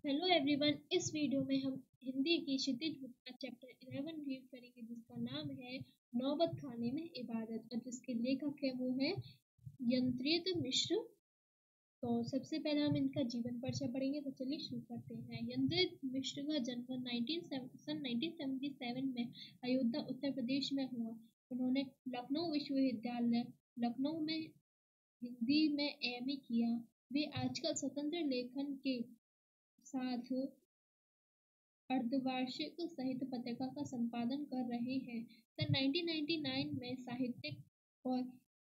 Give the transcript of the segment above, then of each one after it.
Hello everyone. इस video में हम हिंदी की क्षितिज बुक का चैप्टर 11 रीड करेंगे, जिसका नाम है नौबत खाने में इबादत, और जिसके लेखक है वो है यंत्रित मिश्र। तो सबसे पहले हम इनका जीवन परिचय पढ़ेंगे। तो चलिए शुरू करते हैं। यंत्रित मिश्र का जन्म 1977 में अयोध्या उत्तर प्रदेश में हुआ। उन्होंने लखनऊ विश्वविद्यालय लखनऊ में हिंदी में एमए किया। वे आजकल स्वतंत्र लेखन के साथ अर्धवार्षिक साहित्य पत्रिका का संपादन कर रहे हैं। सन 1999 में साहित्यिक और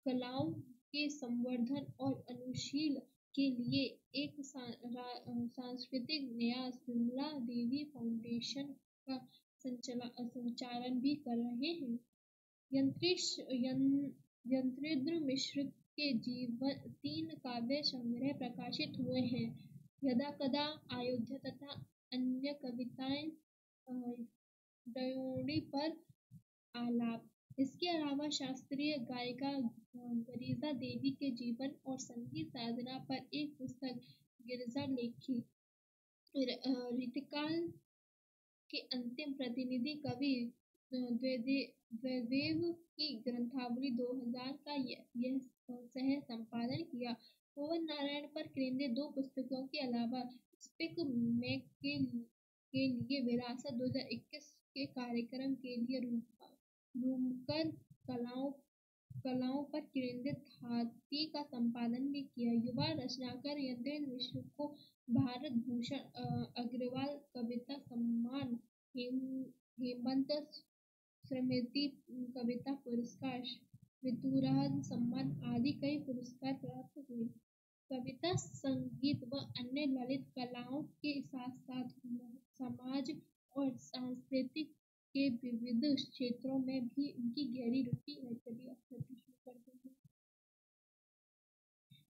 कलाओं के संवर्धन और अनुशील के लिए एक सांस्कृतिक न्यास विमला देवी फाउंडेशन का संचालन भी कर रहे हैं। यंत्रेंद्र मिश्र के जीवन 3 काव्य संग्रह प्रकाशित हुए हैं। यदा कदा, अयोध्या तथा अन्य कविताएं, ड्योढ़ी पर आलाप। इसके अलावा शास्त्रीय गायिका गरिजा देवी के जीवन और संगीत साधना पर एक पुस्तक गिरिजा लेखी। ऋतुकाल के अंतिम प्रतिनिधि कवि द्वैदेव की ग्रंथावली 2000 का यह सह संपादन किया। पवन नारायण पर केंद्रित 2 पुस्तकों के अलावा स्पिक मैक के लिए विरासत 2021 के कार्यक्रम के लिए रूमकर कलाओं पर केंद्रित हाथी का संपादन भी किया। युवा रचनाकार यंत्रेंद्र मिश्र को भारत भूषण अग्रवाल कविता सम्मान, हेमंत स्मृति कविता पुरस्कार, ऋतुराज सम्मान आदि कई पुरस्कार प्राप्त हुए। कविता, संगीत व अन्य ललित कलाओं के साथ साथ समाज और सांस्कृतिक के विविध क्षेत्रों में भी उनकी गहरी रुचि है। चलिए अब शुरू करते हैं।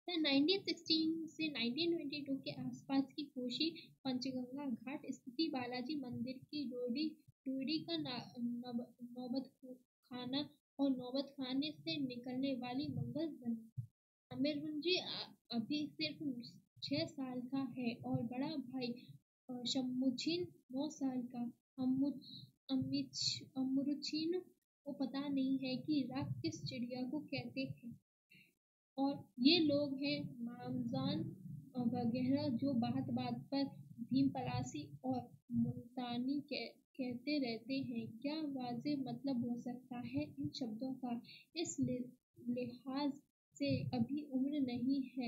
सन 1916 से 1922 के आसपास की कोशी पंचगंगा घाट स्थित बालाजी मंदिर की डोडी का नौबत खाना और नौबत खाने से निकलने वाली मंगल बनी। अमीरुद्दीन अभी सिर्फ 6 साल का है और बड़ा भाई शम्मुद्दीन 9 साल का। अमरुद्दीन को पता नहीं है कि राख किस चिड़िया को कहते हैं। और ये लोग हैं मामजान वगैरह, जो बात बात पर भीम पलासी और मुल्तानी कहते रहते हैं। क्या वाज़ेह मतलब हो सकता है इन शब्दों का? इस लिहाज से अभी उम्र नहीं है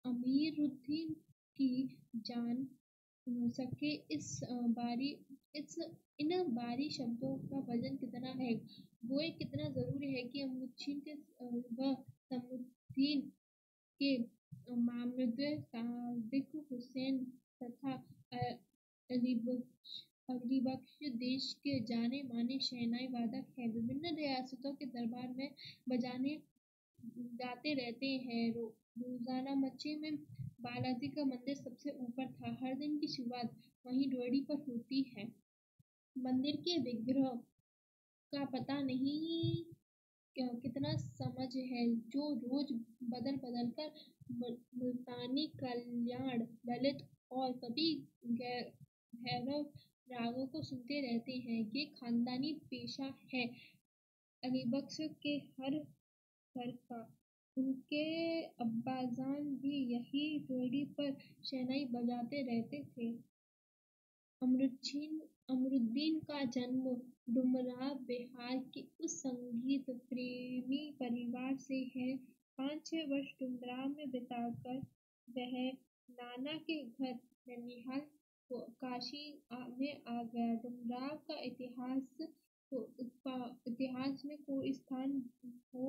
अमीरुद्दीन की जान सके। इन बारी शब्दों का वजन कितना है, गोए कितना जरूरी है कि अमरुद्दीन के व समुद्दीन के मामद सादिक हुसैन तथा अलीबख्श देश के जाने माने शहनाई वादक है। विभिन्न रियासतों के दरबार में बजाने गाते रहते हैं। रोजाना मच्चे में बालाजी का मंदिर सबसे ऊपर था। हर दिन की शुरुआत वहीं डोडी पर होती है। मंदिर के विग्रह का पता नहीं कितना समझ है, जो रोज बदल बदल कर मुल्तानी, कल्याण, ललित और कभी भैरव रागों को सुनते रहते हैं। ये खानदानी पेशा है अलीबख्श के हर घर का। उनके अब्बाजान भी यही डोडी पर शहनाई बजाते रहते थे। अमरुद्दीन का जन्म डुमराव बिहार के उस संगीत प्रेमी परिवार से है। 5-6 वर्ष डुमराव में बिताकर वह नाना के घर ननिहाल काशी में आ गया। डुमराव का इतिहास में कोई स्थान हो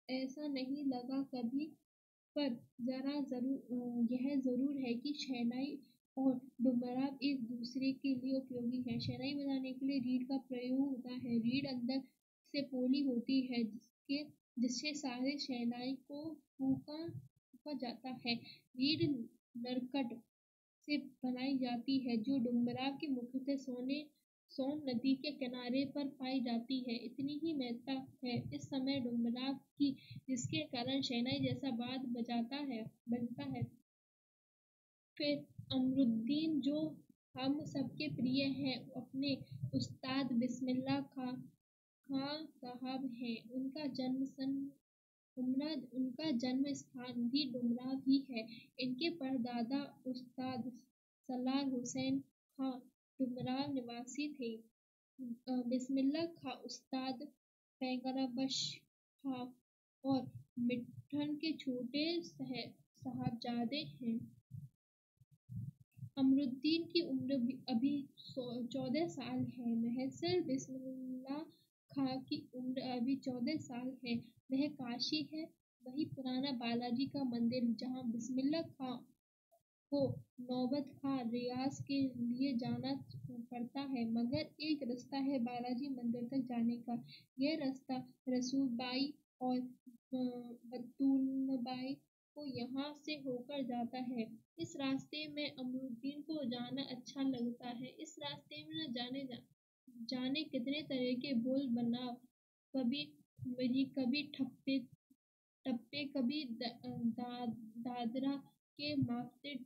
ऐसा नहीं लगा कभी, पर यह जरूर है कि शहनाई और डुमराव एक दूसरे के लिए उपयोगी है। शहनाई बजाने के लिए रीड का प्रयोग होता है। रीड अंदर से पोली होती है जिससे सारे शहनाई को फूंका जाता है। रीड नरकट से बनाई जाती है, जो डुमराव के मुख्यतः सोन नदी के किनारे पर पाई जाती है। इतनी ही महत्ता है इस समय डुमराव की, जिसके कारण शहनाई जैसा बाज बजता है। फिर अमरुद्दीन, जो हम सबके प्रिय हैं, अपने उस्ताद बिस्मिल्लाह खां साहब हैं। उनका जन्म स्थान भी डुमराव ही है। इनके परदादा उस्ताद सलार हुसैन खां डुमराव निवासी थे। बिस्मिल्लाह खां उस्ताद पैगंबरबख्श खां और मिठन के छोटे साहबजादे हैं। अमरुद्दीन की उम्र अभी 14 साल है। महसल बिस्मिल्लाह खां की उम्र अभी 14 साल है। वह काशी है, वही पुराना बालाजी का मंदिर, जहाँ बिस्मिल्लाह खां को नौबत खां रियाज के लिए जाना पड़ता है, मगर एक रास्ता है बालाजी मंदिर तक जाने का। यह रास्ता रसूलबाई और बतूलबाई को यहाँ से होकर जाता है। इस रास्ते में अमरुद्दीन को जाना अच्छा लगता है। इस रास्ते में न जाने कितने तरह के बोल बनाव, कभी खुमरी, कभी टप्पे, कभी दादरा के मापते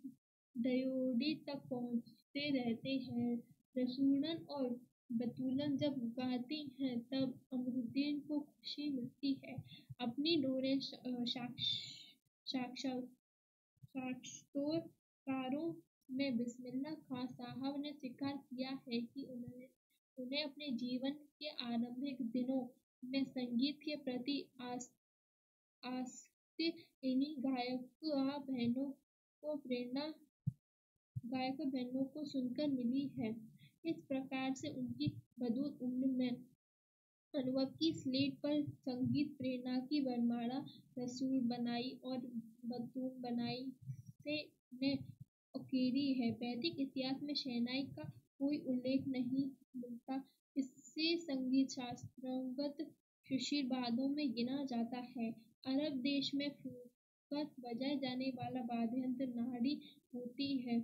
दयोडी तक पहुँचते रहते हैं। रसूलन और बतूलन जब गाती हैं तब अमरुद्दीन को खुशी मिलती है। अपनी डोरे साक्षात्कारों में बिस्मिल्लाह खां साहब ने स्वीकार किया है कि उन्हें अपने जीवन के आरंभिक दिनों में संगीत के प्रति आसक्ति इन्हीं गायक बहनों को सुनकर मिली है। इस प्रकार से उनकी बदूर उम्र में अनुभव की स्लेट पर संगीत प्रेरणा की वरमाला रसूल बनाई और बतूल बनाई से ने उकेरी है। वैदिक इतिहास में शहनाई का कोई उल्लेख नहीं मिलता। इससे संगीत शास्त्रगत शिशिरवादों में गिना जाता है। अरब देश में फूंककर बजाए जाने वाला वाद्ययंत्र नाड़ी होती है,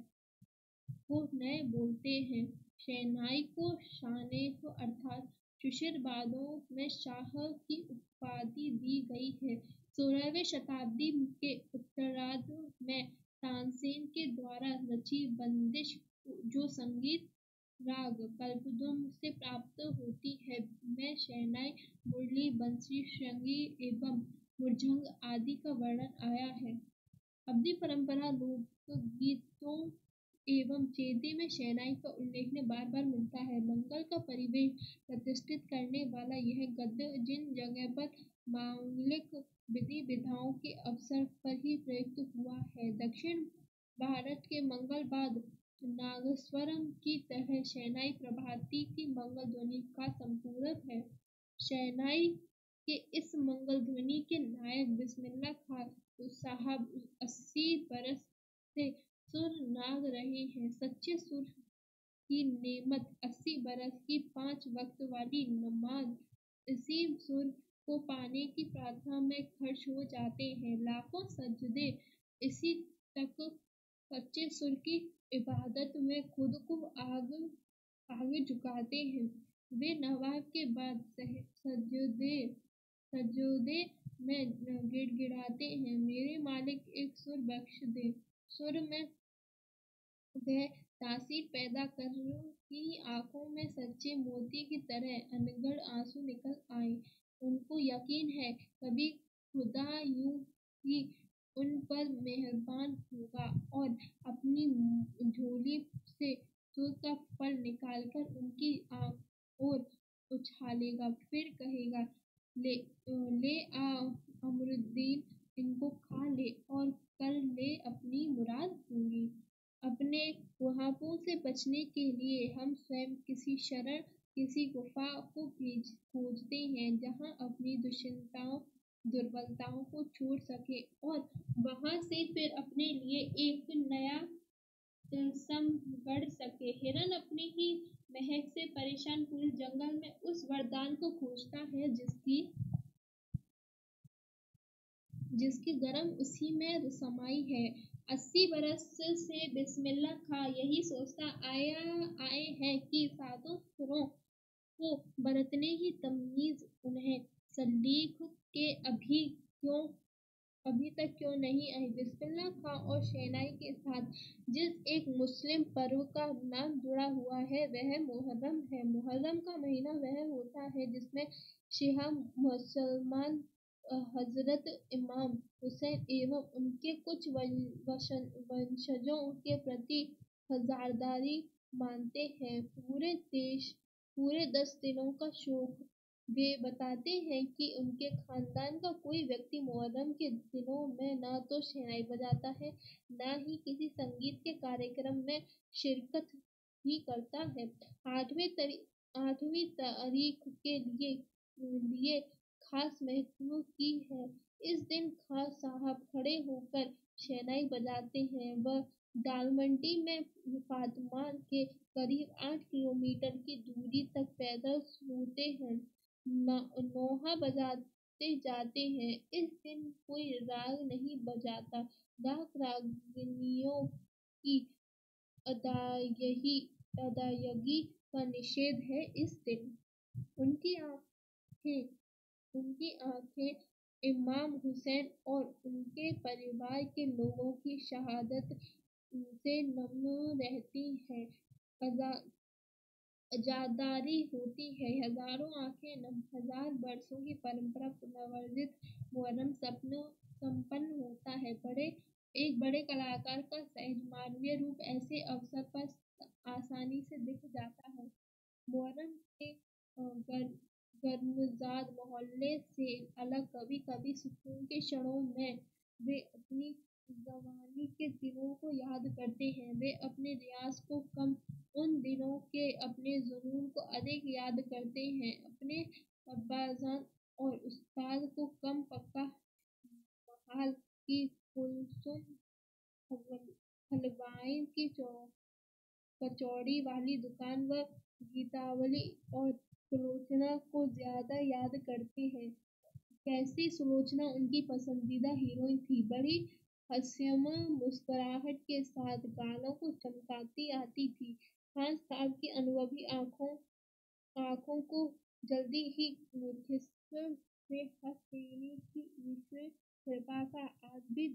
को नए बोलते हैं। शहनाई को शानेह अर्थात शिशिरवादों में शाह की उपाधि दी गई है। 16वीं शताब्दी के उत्तरार्ध में तानसेन के द्वारा रची बंदिश, जो संगीत राग कल्पद्रुम से प्राप्त होती है, में शहनाई, मुरली, बंसी, श्रृंगी एवं मुरझंग आदि का वर्णन आया है। अवधी परंपरा लोकगीतों एवं चेदी में शहनाई का उल्लेख बार बार मिलता है। मंगल का परिवेश प्रतिष्ठित करने वाला यह गद्य जिन जगह पर मांगलिक विधि विधाओं के अवसर पर ही प्रयुक्त हुआ है। दक्षिण भारत के मंगल बाद नागस्वरम की तरह शहनाई प्रभाती की मंगल ध्वनि का संपूरक है। शहनाई के इस मंगल ध्वनि के नायक बिस्मिल्लाह खां साहब 80 बरस से सुर नाग रहे हैं। सच्चे सुर की नेमत 80 बरस की 5 वक्त वाली नमाज इसी सुर को पाने की प्रार्थना में खर्च हो जाते हैं। लाखों सजदे इसी तक सच्चे सुर की इबादत में खुद को आगे झुकाते हैं। वे नवाब के बाद सजदे में गिड़गिड़ाते हैं, मेरे मालिक एक सुर बख्श दे। सुर में वह तासीर पैदा कर कि आंखों में सच्चे मोती की तरह अनगढ़ आंसू निकल आए। उनको यकीन है कभी खुदा यूं ही उन पर मेहरबान होगा और अपनी झोली से सुर का फल निकालकर उनकी ओर उछालेगा। फिर कहेगा, ले आ अमरुद्दीन, इनको खा ले और कर ले अपनी मुराद पूरी। अपने वहापों से बचने के लिए हम स्वयं किसी शरण, किसी गुफा को खोजते हैं, जहाँ अपनी दुर्बलताओं को छोड़ सके और वहां से फिर अपने लिए एक नया तिलस्म गढ़ सके। हिरन अपनी ही महक से परेशान पूरे जंगल में उस वरदान को खोजता है जिसकी गरम उसी में समाई है। 80 बरस से बिस्मिल्लाह खां यही सोचता आए हैं कि सातों सुरों को बरतने की तमीज उन्हें सलीख के अभी तक क्यों नहीं आई। बिस्मिल्लाह खां और शहनाई के साथ जिस एक मुस्लिम पर्व का नाम जुड़ा हुआ है वह मुहर्रम है। मुहर्रम का महीना वह होता है जिसमें शिहा मुसलमान हजरत इमाम हुसैन एवं उनके कुछ वंशजों के प्रति हजारदारी मानते हैं। पूरे 10 दिनों का शोक। वे बताते हैं कि उनके खानदान का कोई व्यक्ति मुहर्रम के दिनों में न तो शहनाई बजाता है, न ही किसी संगीत के कार्यक्रम में शिरकत ही करता है। 8वीं तारीख के लिए खास महत्व की है। इस दिन खां साहब खड़े होकर शहनाई बजाते हैं। वह दालमंडी में फातिमा के करीब 8 किलोमीटर की दूरी तक पैदल होते हैं। नौहा बजाते जाते हैं। इस दिन कोई राग नहीं बजाता। रागिनियों की अदायगी का निषेध है इस दिन। उनकी आंखें उनकी आंखें इमाम हुसैन और उनके परिवार के लोगों की शहादत से नम रहती हैं। अजादारी होती है। हजारों आंखें नम। 1000 बरसों की परंपरा पुनरावर्तित मुहर्रम संपन्न होता है। एक बड़े कलाकार का सहज मानवीय रूप ऐसे अवसर पर आसानी से दिख जाता है। मुहर्रम के गर्मजाद माहौल से अलग कभी-कभी सुकून के क्षणों में वे अपनी जवानी के दिनों को याद करते हैं। वे अपने रियाज को कम, उन दिनों के अपने जुनून को अधिक याद करते हैं। अपने अब्बाजान और उस्ताद को कम पक्का महाल की कुलसुम हलवाई की कचौड़ी वाली दुकान व गीतावली और सुलोचना को ज्यादा याद करते हैं। कैसी सुलोचना उनकी पसंदीदा हीरोइन थी। बड़ी हास्यमय मुस्कुराहट के साथ गालों को चमकाती आती थी। खान साहब की अनुभवी आंखों को जल्दी ही खिसक से हंस देने की ईश्वर कृपा का आज भी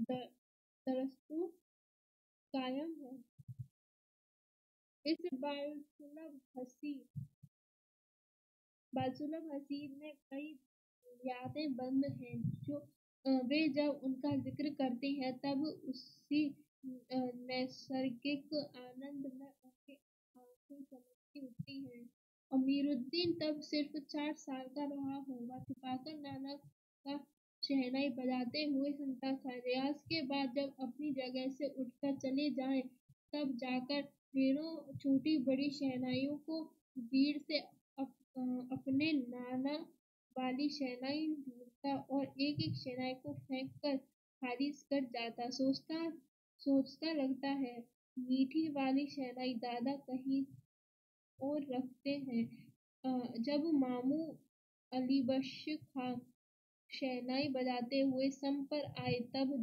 दरस्तूर कायम है। इस बालसुलभ हसीन में कई यादें बंद हैं जो वे जब उनका जिक्र करते हैं तब उसी नैसर्गिक आनंद में उनकी आंखें चमकती उठती हैं। अमीरुद्दीन तब सिर्फ 4 साल का रहा होगा। छुपाकर नाना का शहनाई बजाते हुए सुनता था। रियाज के बाद जब अपनी जगह से उठकर चले जाएं तब जाकर ढेरों छोटी बड़ी शहनाइयों को भीड़ से अपने नाना वाली शहनाई ढूंढता और एक एक शहनाई को फेंक कर खारिज कर जाता। सोचता लगता है मीठी वाली शहनाई दादा कहीं और रखते हैं। जब मामू अलीबख्श खां शहनाई बजाते हुए सम पर आए तब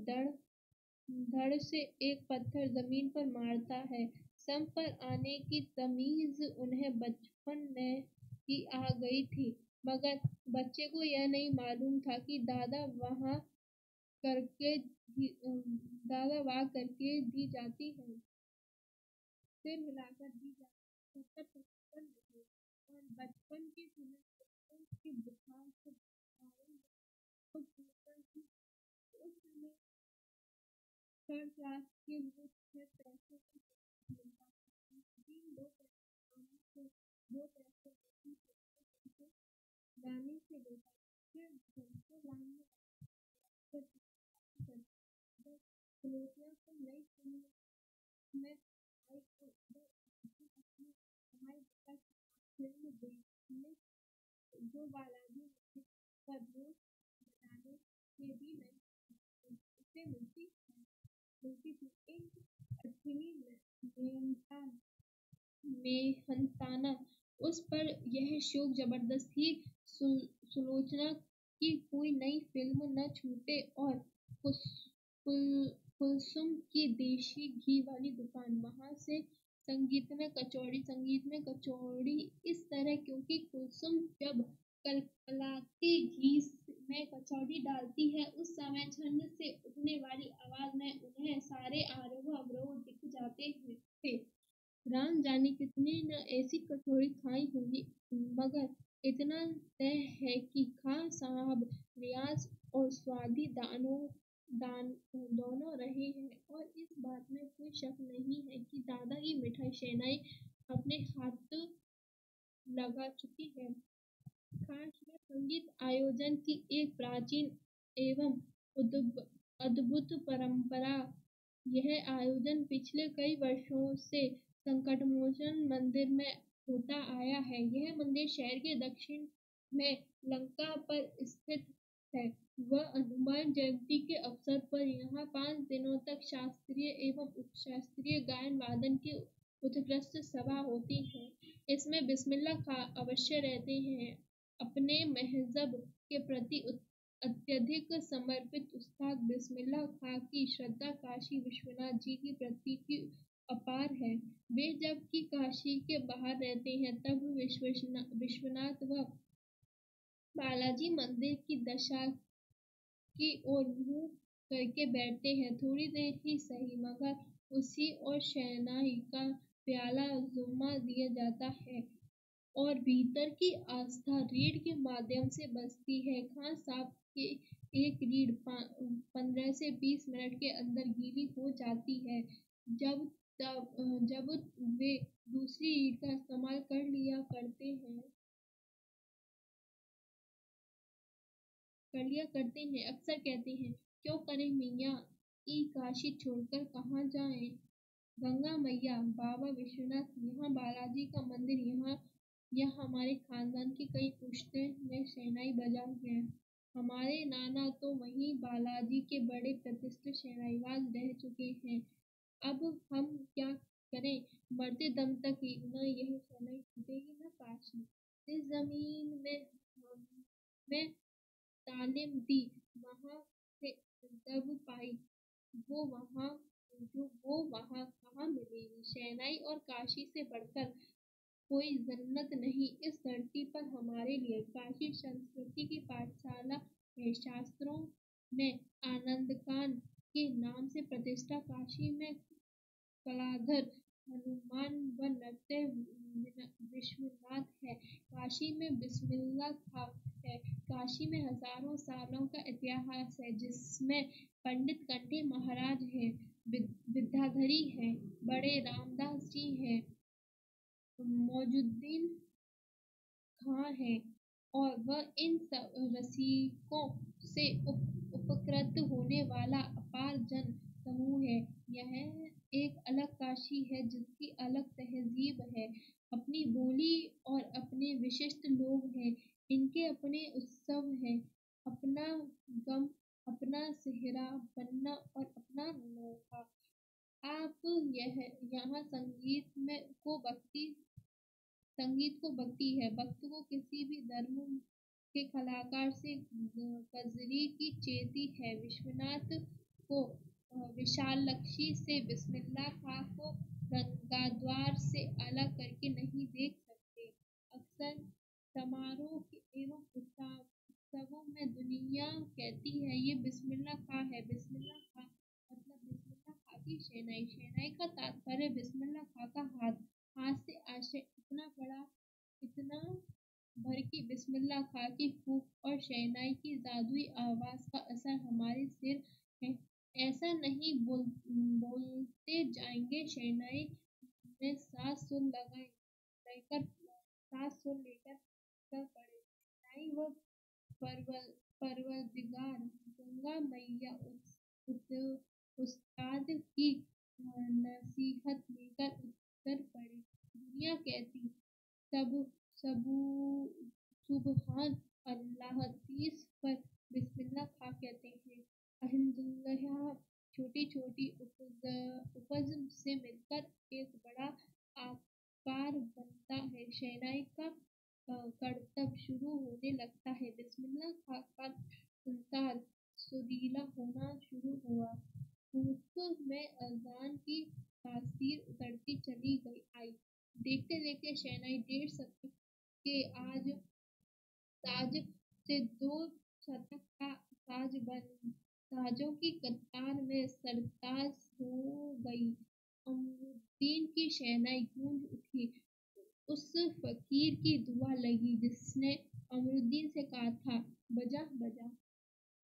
धड़ से एक पत्थर जमीन पर मारता है। सम पर आने की तमीज उन्हें बचपन में ही आ गई थी, मगर बच्चे को यह नहीं मालूम था कि दादा वहाँ करके दी जाती है, सिर हिलाकर दी जाती है, तब तक नहीं। और बचपन के समय बच्चों के बुखार से तो उस समय 3rd क्लास के लिए 6 पैसे का मिलता था। दिन 2 पैसे आने से 2 पैसे लेती से लाने से लेता फिर घंटों लाइन में फिर सुलोचना को नई सुनी में आई तो वो अपनी हमारे पिता की फिल्म देखने जो बालाजी पर रोज बताने के भी उसे मिलती थी। एक अठवीं मेहनताना उस पर यह शौक जबरदस्त थी। सुलोचना कि कोई नई फिल्म न छूटे और कुलसुम की देशी घी वाली दुकान, वहाँ से संगीत में कचौड़ी इस तरह, क्योंकि कुलसुम जब कलकलाती घी में कचौड़ी डालती है उस समय छन से उठने वाली आवाज में उन्हें सारे आरोह अवरोह दिख जाते थे। राम जाने कितने न ऐसी कचौड़ी खाई होंगी, मगर इतना तय है कि खां साहब रियाज और स्वादी दोनों रहे हैं, और इस बात में कोई शक नहीं है कि दादा की मिठाई शहनाई अपने हाथ लगा चुकी है। काश में संगीत आयोजन की एक प्राचीन एवं अद्भुत परंपरा। यह आयोजन पिछले कई वर्षों से संकटमोचन मंदिर में होता आया है। यह मंदिर शहर के दक्षिण में लंका पर स्थित है। वह हनुमान जयंती के अवसर पर यहाँ 5 दिनों तक शास्त्रीय एवं उपशास्त्रीय गायन वादन की उत्कृष्ट सभा होती है। इसमें बिस्मिल्लाह खां अवश्य रहते हैं। अपने महजब के प्रति अत्यधिक समर्पित उस्ताद बिस्मिल्लाह खां की श्रद्धा काशी विश्वनाथ जी के प्रति की अपार है। वे जब कि काशी के बाहर रहते हैं, तब विश्वनाथ व बालाजी मंदिर की दशा की ओर मुंह करके बैठते हैं। थोड़ी देर ही सही, मगर उसी और शहनाई का प्याला जुम्मा दिया जाता है और भीतर की आस्था रीढ़ के माध्यम से बसती है। खान साहब की एक रीढ़ 15 से 20 मिनट के अंदर गीली हो जाती है। जब वे दूसरी रीढ़ का इस्तेमाल कर लिया करते हैं, अक्सर कहते हैं, क्यों करें मियाँ, ई काशी छोड़कर कहाँ जाएं। गंगा मैया, बाबा विश्वनाथ, यहाँ बालाजी का मंदिर, यह हमारे खानदान की कई पुश्तें में शहनाई बजाई है। हमारे नाना तो वहीं बालाजी के बड़े प्रतिष्ठित शहनाईबाज रह चुके हैं। अब हम क्या करें, मरते दम तक न यह शहनाई छूटेगी न काशी। जिस जमीन में हमें तालीम दी, वहाँ से अदब पाई, वो वहाँ कहाँ मिलेगी। शहनाई और काशी से बढ़कर कोई जन्नत नहीं इस धरती पर हमारे लिए। काशी संस्कृति की पाठशाला है। शास्त्रों में आनंदकान के नाम से प्रतिष्ठा, काशी में कलाधर हनुमान व नृत्य विश्वनाथ है। काशी में बिस्मिल्लाह खां है। काशी में हजारों सालों का इतिहास है, जिसमें पंडित कंठे महाराज हैं, विद्याधरी हैं, बड़े रामदास जी हैं, मौजुद्दीन खां है, और वह इन रसिकों से उपकृत होने वाला अपार जन समूह है। यह एक अलग काशी है, जिसकी अलग तहजीब है, अपनी बोली और अपने विशिष्ट लोग हैं। इनके अपने उत्सव हैं, अपना गम, अपना सेहरा बनना और अपना नोखा। आप यहाँ संगीत को भक्ति है। भक्त को किसी भी धर्म के कलाकार से कजरी की चेती है। विश्वनाथ को विशालक्षी से, बिस्मिल्लाह खां को गंगाद्वार से अलग करके नहीं देख सकते। अक्सर समारोह एवं उत्सवों में दुनिया कहती है, ये बिस्मिल्लाह खां है। बिस्मिल्लाह खां मतलब बिस्मिल्लाह खां की शहनाई। शहनाई का तात्पर्य बिस्मिल्लाह खां का हाथ। हाथ से आशय इतना भर की बिस्मिल्लाह खां की फूंक और शहनाई की जादुई आवाज का असर हमारे सिर है। ऐसा नहीं बोलते जाएंगे, शहनाई में सात सुर लेकर कर पड़े। शहनाई व परवरदिगार गंगा मैया उस्ताद की नसीहत लेकर उतर पड़े। दुनिया कहती सुबहान अल्लाह, 30 पर बिस्मिल्लाह खां कहते हैं। अल्हम्दुलिल्लाह छोटी छोटी उपज से मिलकर एक बड़ा आकार बनता है। शहनाई का करतब शुरू होने लगता है। बिस्मिल्लाह खां का संसार सुरीला होना शुरू हुआ। भूख में अजान की तासीर उतरती चली गई आई। देखते देखते शहनाई 1.5 शतक के आज साज से 2 शतक का साज बन साजों की कतार में सरताज हो गई। अमरुद्दीन की शहनाई गूंज उठी। उस फकीर की दुआ लगी जिसने अमरुद्दीन से कहा था, बजा बजा।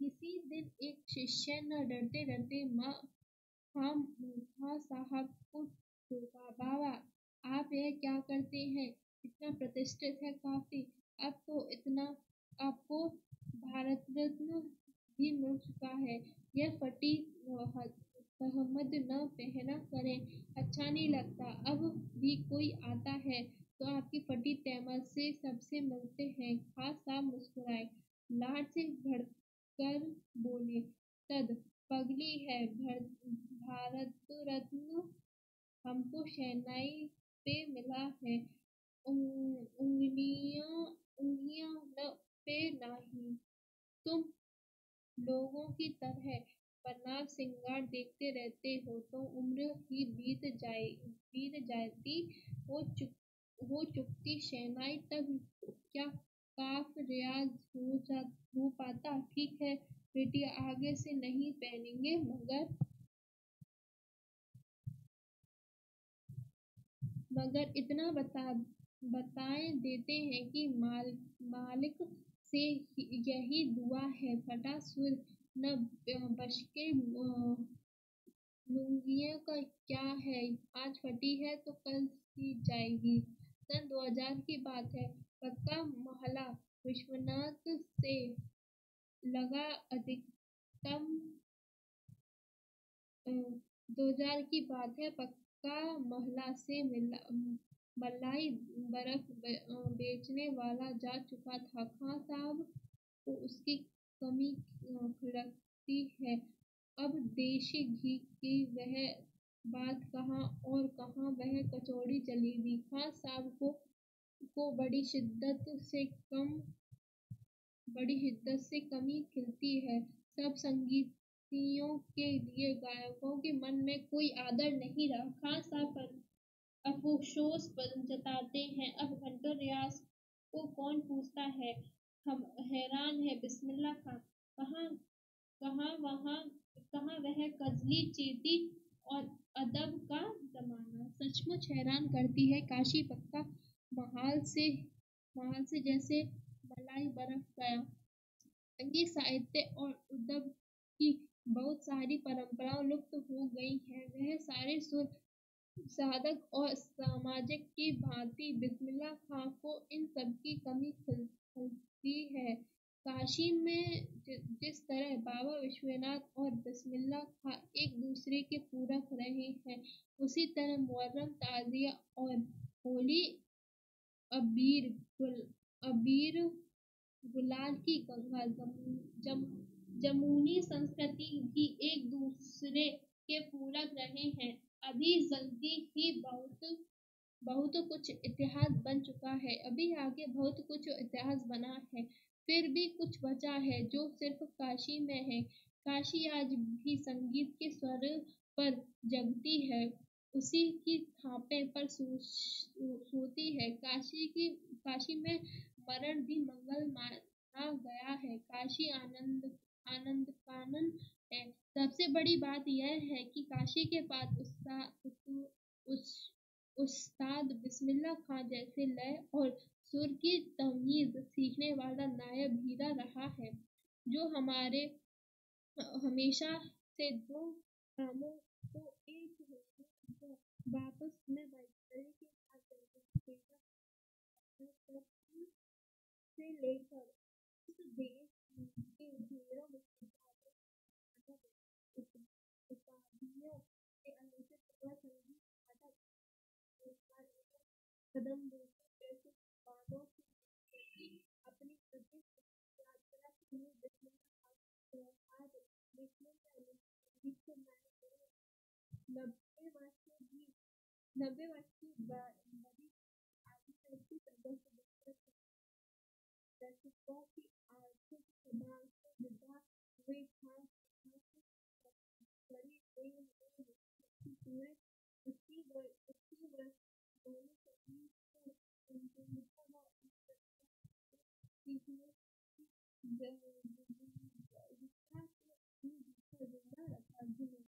किसी दिन एक शिष्य न डरते डरते खां साहब को टोका, बाबा आप यह क्या करते हैं? इतना प्रतिष्ठित है काफी। अब तो इतना आपको भारत रत्न भी मिल चुका है। यह फटी तहमद न पहना करें, अच्छा नहीं लगता। अब भी कोई आता है तो आपकी फटी तहमद से सबसे मिलते हैं। खास साहब मुस्कुराए, लाड से भड़कर बोले, तद पगली है भारत रत्न हमको शहनाई पे मिला है, उंगलियां पे नहीं। तुम लोगों की तरह बनाव सिंगार देखते रहते हो तो उम्र ही बीत जाती। हो चुकती शहनाई तब क्या काफ रियाज हो पाता। ठीक है बेटी, आगे से नहीं पहनेंगे, मगर इतना बताए देते हैं कि मालिक से यही दुआ है। फटा सुर न बशके लुंगियों का क्या है, आज फटी है तो कल सी जाएगी। सन 2000 की बात है। पक्का मोहल्ला विश्वनाथ से लगा अधिकतम 2000 की बात है। पक्का मोहल्ला से मलाई बर्फ बेचने वाला जा चुका था। खां साहब को उसकी कमी खटकती है। अब देशी घी की वह बात कहाँ और कहाँ वह कचौड़ी जलेबी। खां साहब को बड़ी शिद्दत से कमी खिलती है। सब संगीतियों के लिए गायकों के मन में कोई आदर नहीं रहा। खान साहब अफसोस जताते हैं, अब घंटों रियाज को कौन पूछता है। हम हैरान है बिस्मिल्लाह खां कहाँ कहाँ वह कजली चीती और अदब का जमाना। सचमुच हैरान करती है काशी। पक्का महाल से जैसे मलाई बरस गया। संगीत साहित्य और उद्योग की बहुत सारी परंपराएं लुप्त हो गई हैं। वह सारे सुर साधक और सामाजिक की भांति बिस्मिल्लाह खां को इन सब की कमी खलती है। काशी में जिस तरह बाबा विश्वनाथ और बिस्मिल्लाह खां एक दूसरे के पूरक रहे हैं, उसी तरह मुहर्रम ताजिया और होली अबीर अबीर गुलाल की गंगा जमुनी संस्कृति भी एक दूसरे के पूरक रहे हैं। अभी जल्दी ही बहुत कुछ इतिहास बन चुका है। अभी आगे बहुत कुछ इतिहास बना है। फिर भी कुछ बचा है जो सिर्फ काशी में है। काशी आज भी संगीत के स्वर पर जगती है, उसी की थापे पर सोती है। काशी में मरण भी मंगल माना गया है। काशी आनंद कानन है। सबसे बड़ी बात यह है कि काशी के पास उस्ताद बिस्मिल्लाह खां जैसे लय और सुर की तमीज सीखने वाला नायब हीरा रहा है, जो हमेशा से दो कामों को एक होने वापस में बैठने के साथ से लेकर इस देश के ढेरों उपाधियों के अनुचित व संगीत नाटक कदम जैसे बातों की अपनी प्रतिष्ठा यात्रा के लिए आज लिखने का संगीत को मैंने 90 वर्ष की बड़ी आदि की दर्शकों की आर्थिक सुधार से विदा हुए खास बड़ी देर में पूरे उसी वर्ष दोनों के बीच संपूर्णता व सीखने की